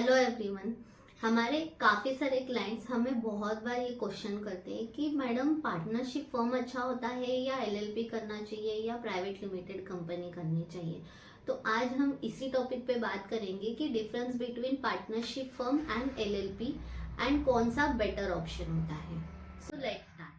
Hello everyone. हमारे काफ़ी सारे क्लाइंट्स हमें बहुत बार ये क्वेश्चन करते हैं कि मैडम पार्टनरशिप फर्म अच्छा होता है या एलएलपी करना चाहिए या प्राइवेट लिमिटेड कंपनी करनी चाहिए। तो आज हम इसी टॉपिक पे बात करेंगे कि difference between partnership firm and LLP and कौन सा बेटर ऑप्शन होता है। So let's start.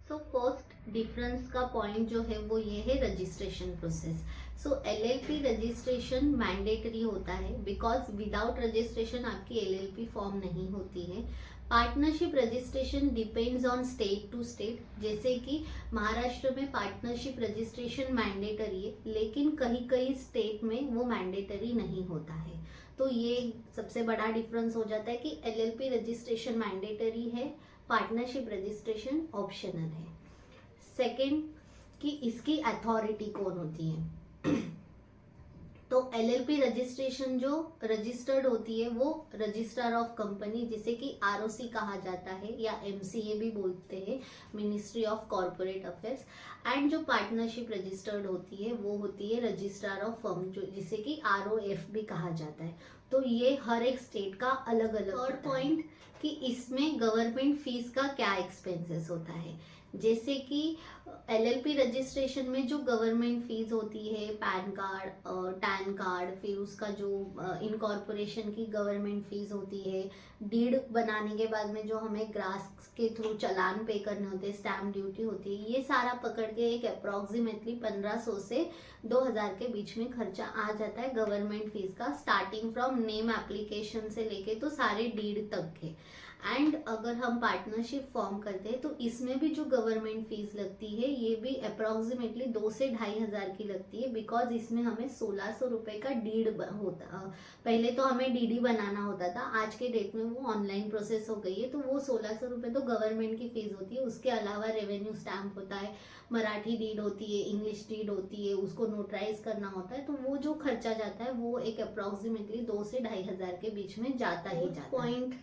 So first difference का पॉइंट जो है वो ये है registration process. So LLP registration mandatory होता है बिकॉज विदाउट रजिस्ट्रेशन आपकी एलएलपी फॉर्म नहीं होती है। Partnership registration depends on state to state, जैसे कि महाराष्ट्र में पार्टनरशिप रजिस्ट्रेशन मैंडेटरी है लेकिन कहीं कहीं स्टेट में वो मैंडेटरी नहीं होता है। तो ये सबसे बड़ा डिफरेंस हो जाता है कि एलएलपी रजिस्ट्रेशन मैंडेटरी है, पार्टनरशिप रजिस्ट्रेशन ऑप्शनल है। सेकंड कि इसकी अथॉरिटी कौन होती है। तो एलएलपी रजिस्ट्रेशन जो रजिस्टर्ड होती है वो रजिस्ट्रार ऑफ कंपनी, जिसे कि आरओसी कहा जाता है या एमसीए भी बोलते हैं, ministry of corporate affairs. And जो पार्टनरशिप रजिस्टर्ड होती है वो होती है रजिस्ट्रार ऑफ फर्म, जो जिसे कि आरओएफ भी कहा जाता है। तो ये हर एक स्टेट का अलग अलग। थर्ड पॉइंट कि इसमें गवर्नमेंट फीस का क्या एक्सपेंसेस होता है। जैसे कि एलएलपी रजिस्ट्रेशन में जो गवर्नमेंट फीस होती है, पैन कार्ड, टैन कार्ड, फिर उसका जो इनकॉर्पोरेशन की गवर्नमेंट फीस होती है, डीड बनाने के बाद में जो हमें ग्रास के थ्रू चालान पे करने होते हैं, स्टैम्प ड्यूटी होती है, ये सारा पकड़ के एक अप्रॉक्सीमेटली 1500 से 2000 के बीच में खर्चा आ जाता है गवर्नमेंट फीस का, स्टार्टिंग फ्रॉम नेम एप्लीकेशन से लेके तो सारे डीड तक के। एंड अगर हम पार्टनरशिप फॉर्म करते हैं तो इसमें भी जो गवर्नमेंट फीस लगती है ये भी अप्रॉक्सीमेटली 2 से 2500 की लगती है, बिकॉज इसमें हमें 1600 रुपए का डीड होता। पहले तो हमें डीडी बनाना होता था, आज के डेट में वो ऑनलाइन प्रोसेस हो गई है, तो वो 1600 रुपए तो गवर्नमेंट की फीस होती है। उसके अलावा रेवेन्यू स्टैम्प होता है, मराठी डीड होती है, इंग्लिश डीड होती है, उसको नोटराइज करना होता है, तो वो जो खर्चा जाता है वो एक अप्रॉक्सीमेटली 2 से 2500 के बीच में जाता ही जाता है। पॉइंट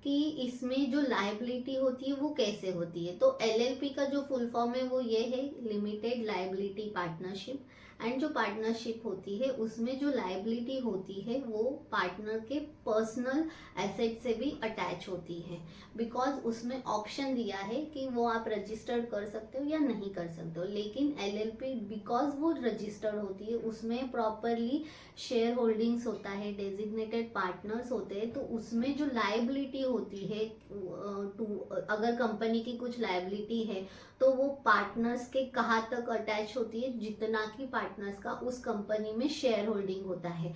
कि इसमें जो लायबिलिटी होती है वो कैसे होती है। तो एलएलपी का जो फुल फॉर्म है वो ये है, लिमिटेड लायबिलिटी पार्टनरशिप। एंड जो पार्टनरशिप होती है उसमें जो लायबिलिटी होती है वो पार्टनर के पर्सनल एसेट से भी अटैच होती है, बिकॉज उसमें ऑप्शन दिया है कि वो आप रजिस्टर्ड कर सकते हो या नहीं कर सकते हो। लेकिन एलएलपी बिकॉज वो रजिस्टर्ड होती है उसमें प्रॉपरली शेयर होल्डिंग्स होता है, डेजिग्नेटेड पार्टनर्स होते हैं, तो उसमें जो लायबिलिटी होती है अगर कंपनी की कुछ लायबिलिटी है तो वो पार्टनर्स के कहाँ तक अटैच होती है, जितना कि पार्टनर्स का उस कंपनी में शेयर होल्डिंग होता है।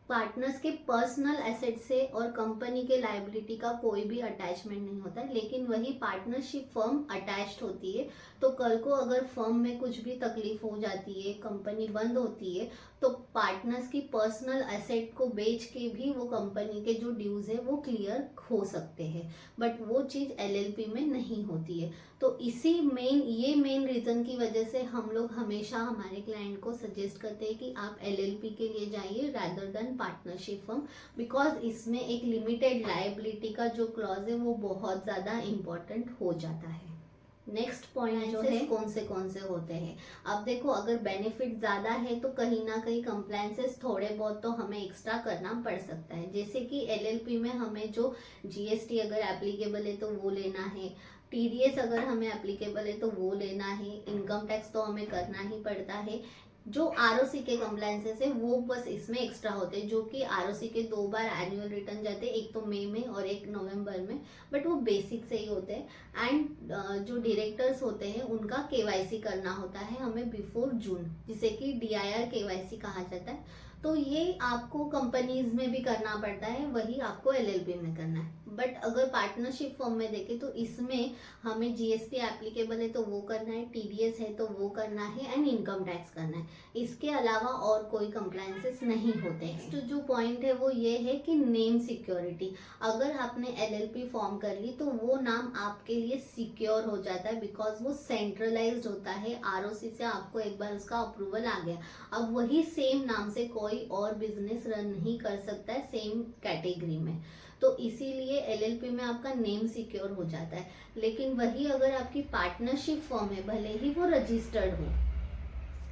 पार्टनर्स के पर्सनल एसेट से और कंपनी के लायबिलिटी का कोई भी अटैचमेंट नहीं होता है, लेकिन वही पार्टनरशिप फर्म अटैच्ड होती है। तो कल को अगर फर्म में कुछ भी तकलीफ हो जाती है, कंपनी बंद होती है, तो पार्टनर्स की पर्सनल एसेट को बेच के भी वो कंपनी के जो ड्यूज है वो क्लियर हो सकते हैं, बट वो चीज़ एलएलपी में नहीं होती है। तो ये मेन रीज़न की वजह से हम लोग हमेशा हमारे क्लाइंट को सजेस्ट करते हैं कि आप एलएलपी के लिए जाइए rather than partnership firm, because इसमें एक लिमिटेड लायबिलिटी का जो क्लॉज है वो बहुत ज़्यादा इम्पोर्टेंट हो जाता है। नेक्स्ट पॉइंट जो है कौन से होते हैं। अब देखो, अगर बेनिफिट ज़्यादा है तो कहीं ना कहीं कंप्लायंसेस थोड़े बहुत तो हमें एक्स्ट्रा करना पड़ सकता है। जैसे कि एलएलपी में हमें जो जीएसटी अगर एप्लीकेबल है तो वो लेना है, टीडीएस अगर हमें एप्लीकेबल है तो वो लेना है, इनकम टैक्स तो हमें करना ही पड़ता है। जो आरओसी के कंप्लायंसेस है वो बस इसमें एक्स्ट्रा होते हैं, जो कि आरओसी के 2 बार एनुअल रिटर्न जाते हैं, एक तो मई में और एक नवंबर में, बट वो बेसिक से ही होते हैं। एंड जो डायरेक्टर्स होते हैं उनका केवाईसी करना होता है हमें बिफोर जून, जिसे कि डीआईआर केवाईसी कहा जाता है। तो ये आपको कंपनीज में भी करना पड़ता है, वही आपको एलएलपी में करना है। बट अगर पार्टनरशिप फर्म में देखें तो इसमें हमें जीएसटी एप्लीकेबल है तो वो करना है, टीडीएस है तो वो करना है, एंड इनकम टैक्स करना है। इसके अलावा और कोई कंप्लायंसेस नहीं होते हैं। नेक्स्ट जो पॉइंट है वो ये है कि नेम सिक्योरिटी। अगर आपने एलएलपी फॉर्म कर ली तो वो नाम आपके लिए सिक्योर हो जाता है, बिकॉज वो सेंट्रलाइज्ड होता है। आरओसी से आपको एक बार उसका अप्रूवल आ गया, अब वही सेम नाम से कोई कोई और बिजनेस रन नहीं कर सकता है सेम कैटेगरी में। तो इसीलिए एलएलपी में आपका नेम सिक्योर हो जाता है। लेकिन वही अगर आपकी पार्टनरशिप फॉर्म है, भले ही वो रजिस्टर्ड हो,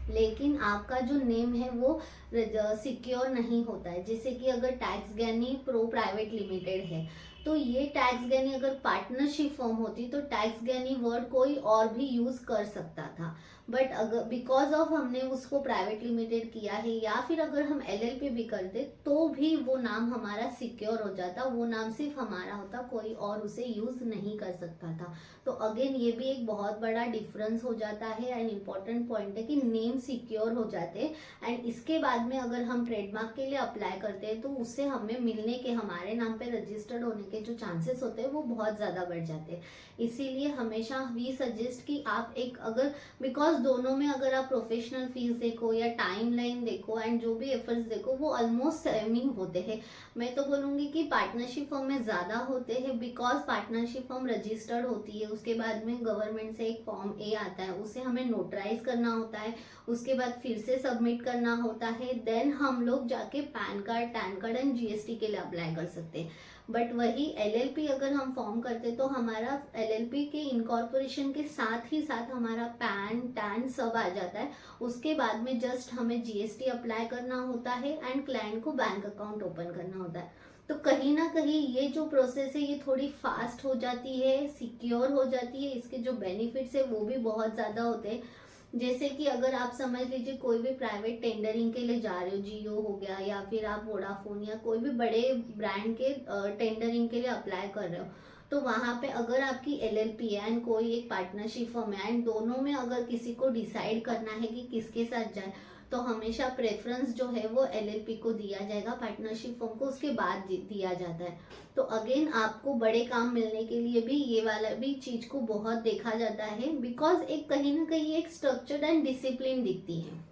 लेकिन आपका जो नेम है वो सिक्योर नहीं होता है। जैसे कि अगर टैक्स ज्ञानी प्रो प्राइवेट लिमिटेड है, तो ये टैक्स ज्ञानी अगर पार्टनरशिप फॉर्म होती तो टैक्स ज्ञानी वर्ड कोई और भी यूज कर सकता था, बट अगर बिकॉज ऑफ हमने उसको प्राइवेट लिमिटेड किया है, या फिर अगर हम एलएलपी भी करते तो भी वो नाम हमारा सिक्योर हो जाता, वो नाम सिर्फ हमारा होता, कोई और उसे यूज नहीं कर सकता था। तो अगेन ये भी एक बहुत बड़ा डिफरेंस हो जाता है एंड इम्पॉर्टेंट पॉइंट है कि नेम सिक्योर हो जाते एंड इसके बाद में अगर हम ट्रेडमार्क के लिए अप्लाई करते हैं तो उससे हमें मिलने के, हमारे नाम पे रजिस्टर्ड होने के जो चांसेस होते हैं वो बहुत ज़्यादा बढ़ जाते हैं। इसीलिए हमेशा वी सजेस्ट कि आप एक अगर, बिकॉज दोनों में अगर आप प्रोफेशनल फीस देखो या टाइमलाइन देखो एंड जो भी एफर्ट्स देखो वो ऑलमोस्ट सेम ही होते हैं। मैं तो बोलूँगी कि पार्टनरशिप फॉर्म में ज़्यादा होते हैं, बिकॉज पार्टनरशिप फॉर्म रजिस्टर्ड होती है, उसके बाद में गवर्नमेंट से एक फॉर्म ए आता है, उसे हमें नोटराइज करना होता है, उसके बाद फिर से सबमिट करना होता है, देन हम लोग जाके pan card, tan card and GST के लिए अप्लाई कर सकते हैं। बट वही एलएलपी अगर हम फॉर्म करते तो हमारा एलएलपी के इनकॉर्पोरेशन के साथ ही साथ हमारा पैन टैन सब आ जाता है। उसके बाद में जस्ट हमें जीएसटी अप्लाई करना होता है एंड क्लाइंट को बैंक अकाउंट ओपन करना होता है। तो कहीं ना कहीं ये जो प्रोसेस है ये थोड़ी फास्ट हो जाती है, सिक्योर हो जाती है, इसके जो बेनिफिट्स है वो भी बहुत ज़्यादा होते हैं। जैसे कि अगर आप समझ लीजिए कोई भी प्राइवेट टेंडरिंग के लिए जा रहे हो, जियो हो गया या फिर आप वोडाफोन या कोई भी बड़े ब्रांड के टेंडरिंग के लिए अप्लाई कर रहे हो, तो वहाँ पे अगर आपकी एलएलपी है एंड कोई एक पार्टनरशिप फर्म है एंड दोनों में अगर किसी को डिसाइड करना है कि किसके साथ जाए, तो हमेशा प्रेफरेंस जो है वो एलएलपी को दिया जाएगा, पार्टनरशिप फर्म को उसके बाद दिया जाता है। तो अगेन आपको बड़े काम मिलने के लिए भी ये वाला भी चीज को बहुत देखा जाता है, बिकॉज एक कहीं ना कहीं एक स्ट्रक्चर्ड एंड डिसिप्लिन दिखती है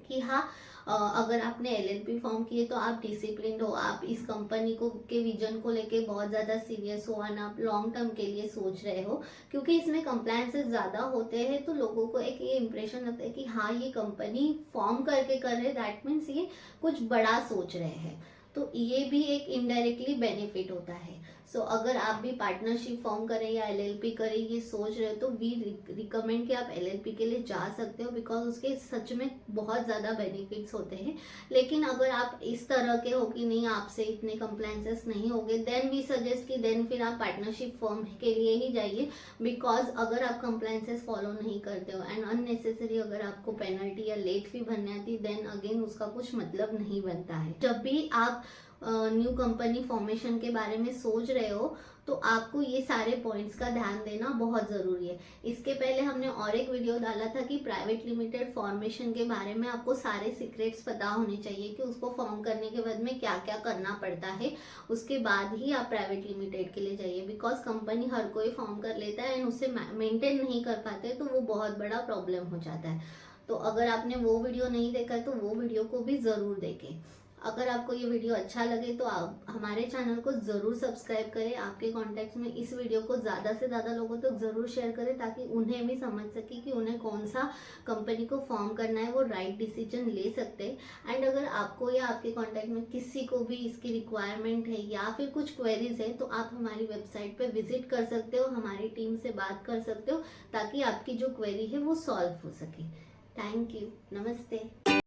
कि हाँ अगर आपने एलएलपी फॉर्म किए तो आप डिसिप्लिन हो, आप इस कंपनी को के विजन को लेके बहुत ज़्यादा सीरियस हो एंड आप लॉन्ग टर्म के लिए सोच रहे हो, क्योंकि इसमें कंप्लायंसेस ज़्यादा होते हैं तो लोगों को एक ये इंप्रेशन लगता है कि हाँ ये कंपनी फॉर्म करके कर रहे, दैट मीन्स ये कुछ बड़ा सोच रहे हैं। तो ये भी एक इनडायरेक्टली बेनिफिट होता है। सो अगर आप भी पार्टनरशिप फॉर्म करें या एलएलपी करें ये सोच रहे हो तो वी रिकमेंड कि आप एलएलपी के लिए जा सकते हो, बिकॉज उसके सच में बहुत ज़्यादा बेनिफिट्स होते हैं। लेकिन अगर आप इस तरह के हो कि नहीं आपसे इतने कंप्लायंसेस नहीं होंगे, देन वी सजेस्ट कि देन फिर आप पार्टनरशिप फॉर्म के लिए ही जाइए, बिकॉज अगर आप कंप्लायंसेस फॉलो नहीं करते हो एंड अननेसेसरी अगर आपको पेनल्टी या लेट फी भरनी आती, देन अगेन उसका कुछ मतलब नहीं बनता है। जब भी आप न्यू कंपनी फॉर्मेशन के बारे में सोच रहे हो तो आपको ये सारे पॉइंट्स का ध्यान देना बहुत ज़रूरी है। इसके पहले हमने और एक वीडियो डाला था कि प्राइवेट लिमिटेड फॉर्मेशन के बारे में आपको सारे सीक्रेट्स पता होने चाहिए कि उसको फॉर्म करने के बाद में क्या क्या करना पड़ता है, उसके बाद ही आप प्राइवेट लिमिटेड के लिए जाइए, बिकॉज कंपनी हर कोई फॉर्म कर लेता है एंड उसे मेंटेन नहीं कर पाते तो वो बहुत बड़ा प्रॉब्लम हो जाता है। तो अगर आपने वो वीडियो नहीं देखा है तो वो वीडियो को भी ज़रूर देखें। अगर आपको ये वीडियो अच्छा लगे तो आप हमारे चैनल को ज़रूर सब्सक्राइब करें, आपके कॉन्टैक्ट्स में इस वीडियो को ज़्यादा से ज़्यादा लोगों तक ज़रूर शेयर करें ताकि उन्हें भी समझ सके कि उन्हें कौन सा कंपनी को फॉर्म करना है, वो राइट डिसीजन ले सकते हैं। एंड अगर आपको या आपके कॉन्टैक्ट में किसी को भी इसकी रिक्वायरमेंट है या फिर कुछ क्वेरीज है तो आप हमारी वेबसाइट पर विजिट कर सकते हो, हमारी टीम से बात कर सकते हो ताकि आपकी जो क्वेरी है वो सॉल्व हो सके। थैंक यू, नमस्ते।